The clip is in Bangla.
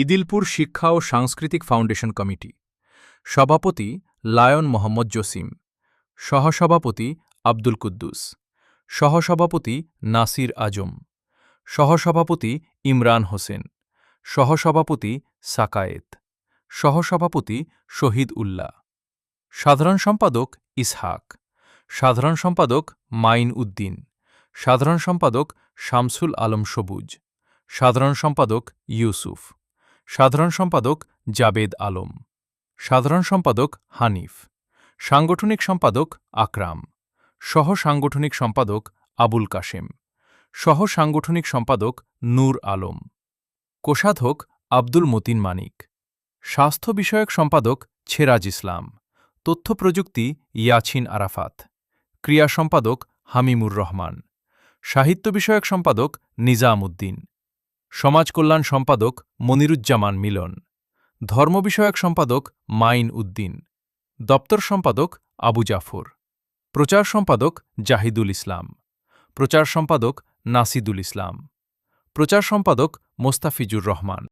ইদিলপুর শিক্ষা ও সাংস্কৃতিক ফাউন্ডেশন কমিটি। সভাপতি লায়ন মোহাম্মদ জসিম, সহসভাপতি আব্দুল কুদ্দুস, সহসভাপতি নাসির আজম, সহসভাপতি ইমরান হোসেন, সহসভাপতি সাকায়েত, সহসভাপতি শহীদ উল্লাহ, সাধারণ সম্পাদক ইসহাক, সাধারণ সম্পাদক মাইন উদ্দিন, সাধারণ সম্পাদক শামসুল আলম সবুজ, সাধারণ সম্পাদক ইউসুফ, সাধারণ সম্পাদক জাবেদ আলম, সাধারণ সম্পাদক হানিফ, সাংগঠনিক সম্পাদক আকরাম, সহ সাংগঠনিক সম্পাদক আবুল কাশেম, সহ সাংগঠনিক সম্পাদক নূর আলম, কোষাধ্যক্ষ আব্দুল মতিন মানিক, স্বাস্থ্য বিষয়ক সম্পাদক ছেরাজ ইসলাম, তথ্য প্রযুক্তি ইয়াছিন আরাফাত, ক্রিয়া সম্পাদক হামিমুর রহমান, সাহিত্য বিষয়ক সম্পাদক নিজাম উদ্দিন, সমাজ কল্যাণ সম্পাদক মনিরুজ্জামান মিলন, ধর্ম বিষয়ক সম্পাদক মাইন উদ্দিন, দপ্তর সম্পাদক আবু জাফর, প্রচার সম্পাদক জাহিদুল ইসলাম, প্রচার সম্পাদক নাসিদুল ইসলাম, প্রচার সম্পাদক মোস্তাফিজুর রহমান।